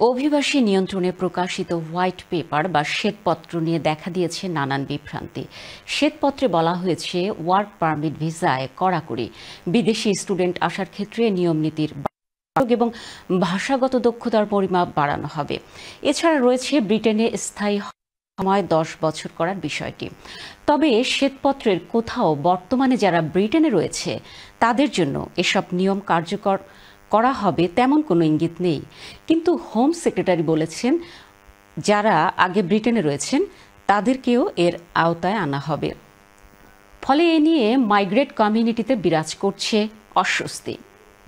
অভিবাসী নিয়ন্ত্রণে প্রকাশিত হোয়াইট পেপার বা শ্বেতপত্র নিয়ে দেখা দিয়েছে নানান বিভ্রান্তি। শ্বেতপত্রে বলা হয়েছে ওয়ার্ক পারমিট ভিসায় কড়াকড়ি, বিদেশি স্টুডেন্ট আসার ক্ষেত্রে নিয়ম নীতির এবং ভাষাগত দক্ষতার পরিমাপ বাড়ানো হবে। এছাড়া রয়েছে ব্রিটেনে স্থায়ী সময় 10 বছর করার বিষয়টি। তবে শ্বেতপত্রের কোথাও বর্তমানে যারা ব্রিটেনে রয়েছে তাদের জন্য এসব নিয়ম কার্যকর করা হবে তেমন কোনো ইঙ্গিত নেই। কিন্তু হোম সেক্রেটারি বলেছেন যারা আগে ব্রিটেনে রয়েছেন তাদেরকেও এর আওতায় আনা হবে। ফলে এ নিয়ে মাইগ্রেট কমিউনিটিতে বিরাজ করছে অস্বস্তি।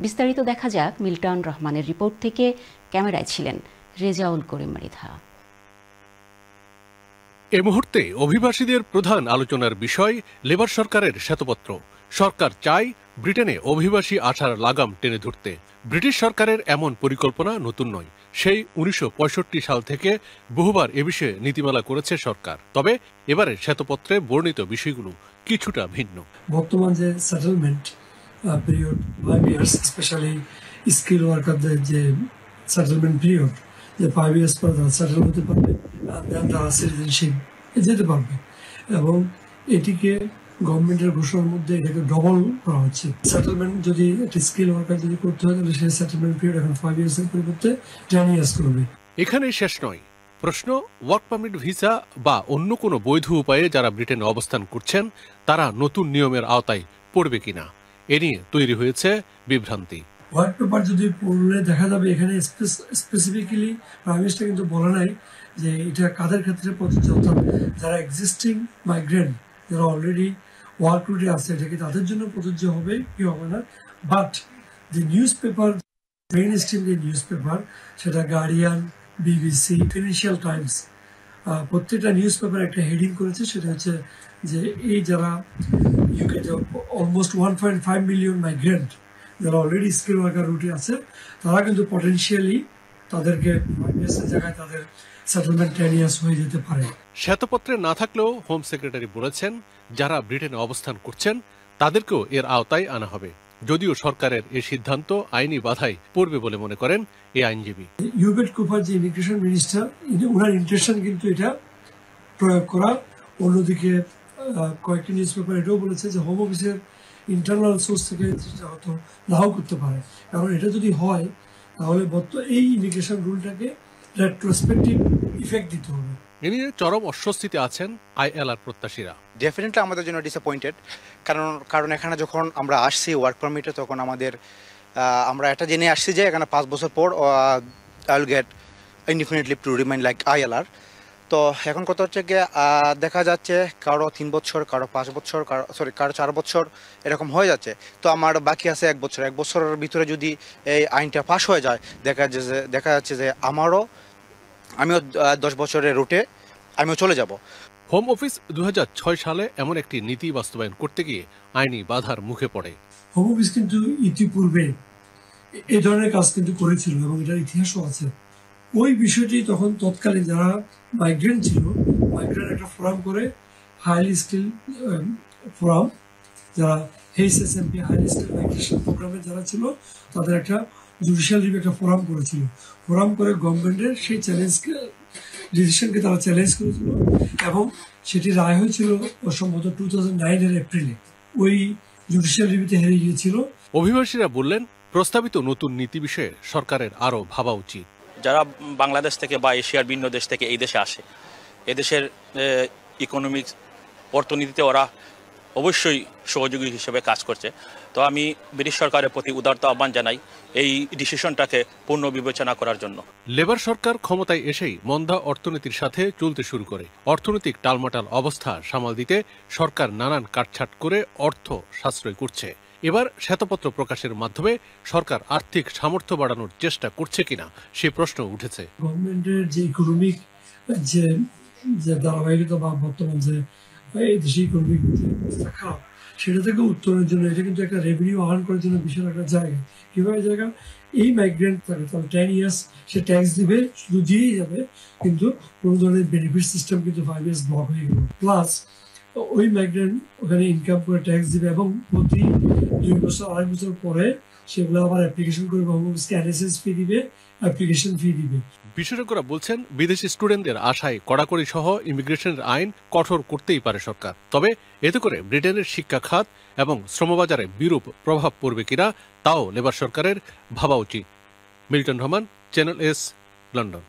বিস্তারিত দেখা যাক মিল্টন রহমানের রিপোর্ট থেকে। ক্যামেরায় ছিলেন রেজাউল করিম মৃধা। এ মুহূর্তে অভিবাসীদের প্রধান আলোচনার বিষয় লেবার সরকারের শ্বেতপত্র। সরকার চায় ব্রিটেনে অভিবাসী আসার লাগাম টেনে ধরতে। ব্রিটিশ সরকারের এমন পরিকল্পনা নতুন নয়। সেই 1965 সাল থেকে বহুবার এ বিষয়ে নীতিমালা করেছে সরকার। তবে এবারে শ্বেতপত্রে বর্ণিত বিষয়গুলো কিছুটা ভিন্ন। বর্তমান যে settlement period 5 years, specially skill ওয়ার্কারদের যে সেটেলমেন্ট পিরিয়ড, যে 5 ইয়ার্স পর তারা সেটেল হতে পারবে, তারা সিটিজেনশিপ যেতে পারবে, এবং এটিকে গভর্নমেন্টের ঘোষণার মধ্যে এটাকে ডবল করা হচ্ছে। সেটেলমেন্ট যদি একটা স্কিল ওয়ার্কার যদি করতে হয় তাহলে সেই সেটেলমেন্ট পিরিয়ড এখন 5 ইয়ার্সের পরিবর্তে 10 ইয়ার্স করবে। এখানে শেষ নয় প্রশ্ন, ওয়ার্ক পারমিট ভিসা বা অন্য কোনো বৈধ উপায়ে যারা ব্রিটেনে অবস্থান করছেন তারা নতুন নিয়মের আওতায় পড়বে কিনা, এ নিয়ে তৈরি হয়েছে বিভ্রান্তি। হোয়াইট পেপার যদি পড়লে দেখা যাবে এখানে স্পেসিফিক্যালি প্রাইম মিনিস্টার কিন্তু বলে নাই যে এটা কাদের ক্ষেত্রে প্রযোজ্য, অর্থাৎ যারা এক্সিস্টিং মাইগ্রেন্ট, যারা অলরেডি ওয়ার্ক রুটে আছে, এটা কি তাদের জন্য প্রযোজ্য হবে কি হবে না। বাট যে নিউজ পেপার, মেইন স্ট্রিম যে নিউজ পেপার, সেটা গার্ডিয়ান, বিবিসি, ফিনান্সিয়াল টাইমস, প্রত্যেকটা নিউজ পেপার একটা হেডিং করেছে, সেটা হচ্ছে যে এই যারা ইউকেতে অলমোস্ট 1.5 মিলিয়ন মাইগ্রেন্ট যারা অলরেডি স্কিল ওয়ার্কার রুটে আছে, তারা কিন্তু পটেনশিয়ালি তাদেরকে জায়গায় তাদের সেটেলমেন্ট 10 ইয়ার্স হয়ে যেতে পারে। শ্বেতপত্রে না থাকলেও হোম সেক্রেটারি বলেছেন যারা ব্রিটেনে অবস্থান করছেন তাদেরকেও এর আওতায় আনা হবে, যদিও সরকারের এই সিদ্ধান্ত আইনি বাধায় পড়বে বলে মনে করেন এই আইনজীবী। হিউবেট কুপার যে ইমিগ্রেশন মিনিস্টার, ওনার ইন্টেনশন কিন্তু এটা প্রয়োগ করা। অন্যদিকে কয়েকটি নিউজ পেপার এটাও বলেছে যে হোম অফিসের ইন্টারনাল সোর্স থেকে হয়তো নাও করতে পারে, কারণ এটা যদি হয় তাহলে এই ইমিগ্রেশন রুলটাকে রেট্রোস্পেক্টিভ ইফেক্ট দিতে হবে। এ নিয়ে চরম অস্বস্তিতে আছেন আইএলআর প্রত্যাশীরা। ডেফিনেটলি আমাদের জন্য ডিসঅ্যাপয়েন্টেড, কারণ এখানে যখন আমরা আসছি ওয়ার্ক পারমিটে, তখন আমরা এটা জেনে আসছি যে এখানে 5 বছর পর I will get indefinite leave to remain like ILR. তো এখন কথা হচ্ছে গিয়ে দেখা যাচ্ছে কারো 3 বছর, কারো 5 বছর, কারো 4 বছর এরকম হয়ে যাচ্ছে। তো আমার বাকি আছে 1 বছর। 1 বছরের ভিতরে যদি এই আইনটা পাস হয়ে যায়, দেখা যাচ্ছে যে আমিও 10 বছরের রুটে আমিও চলে যাব। হোম অফিস 2006 সালে এমন একটি নীতি বাস্তবায়ন করতে গিয়ে আইনি বাধার মুখে পড়ে। হোম অফিস কিন্তু ইতিপূর্বে এই ধরনের কাজ কিন্তু করেছিল এবং এটার ইতিহাসও আছে। ওই বিষয়টি তখন তৎকালীন যারা মাইগ্রেন্ট ছিল, মাইগ্রেন্ট একটা ফোরাম করে, হাইলি স্কিল ফোরাম, যারা HSMP হাইলি স্কিল মাইগ্রেশন প্রোগ্রামে যারা ছিল, তাদের একটা জুডিশিয়াল রিভিউ একটা ফোরাম করেছিল। ফোরাম করে গভর্নমেন্টের সেই চ্যালেঞ্জকে, ডিসিশনকে তারা চ্যালেঞ্জ করেছিল, এবং সেটি রায় হয়েছিল সম্ভবত 2009 এপ্রিলে। ওই জুডিশিয়াল রিভিউতে হেরে গিয়েছিল। অভিবাসীরা বললেন প্রস্তাবিত নতুন নীতি বিষয়ে সরকারের আরো ভাবা উচিত। যারা বাংলাদেশ থেকে বা এশিয়ার ভিন্ন দেশ থেকে এই দেশে আসে, এদেশের ইকোনমিক্স, অর্থনীতিতে ওরা অবশ্যই সহযোগী হিসেবে কাজ করছে। তো আমি ব্রিটিশ সরকারের প্রতি উদারতা আহ্বান জানাই এই ডিসিশনটাকে পূর্ণ বিবেচনা করার জন্য। লেবার সরকার ক্ষমতায় এসেই মন্দা অর্থনীতির সাথে চলতে শুরু করে। অর্থনৈতিক টালমাটাল অবস্থা সামাল দিতে সরকার নানান কাটছাট করে অর্থ সাশ্রয় করছে। এবার শ্বেতপত্র প্রকাশের মাধ্যমে সরকার আর্থিক সামর্থ্য বাড়ানোর চেষ্টা করছে কিনা সে প্রশ্ন উঠেছে। গভর্নমেন্টের যে ইকোনমিক যে ধারাবাহিকতা বা বর্তমান যে দেশে ইকোনমিক খারাপ, সেটা থেকে উত্তরণের জন্য এটা কিন্তু একটা রেভিনিউ আর্ন করার জন্য বিশাল একটা জায়গা। কিভাবে জায়গা? এই মাইগ্রেন্ট থাকে তাহলে 10 ইয়ার্স সে ট্যাক্স দিবে, শুধু দিয়েই যাবে, কিন্তু কোনো ধরনের বেনিফিট সিস্টেম কিন্তু 5 ইয়ার্স ব্লক হয়ে গেল। প্লাস ওই মাইগ্রেন্ট ওখানে ইনকাম করে ট্যাক্স দিবে এবং প্রতি 2 বছর 2.5 বছর পরে সেগুলো আবার অ্যাপ্লিকেশন করবে, হোম অফিসকে এনএসএস ফি দিবে, অ্যাপ্লিকেশন ফি দিবে। বিশেষজ্ঞরা বলছেন, বিদেশি স্টুডেন্টদের আশায় কড়াকড়ি সহ ইমিগ্রেশনের আইন কঠোর করতেই পারে সরকার। তবে এতে করে ব্রিটেনের শিক্ষা খাত এবং শ্রমবাজারে বিরূপ প্রভাব পড়বে কিনা তাও লেবার সরকারের ভাবা উচিত। Milton Rahman, channel S, London.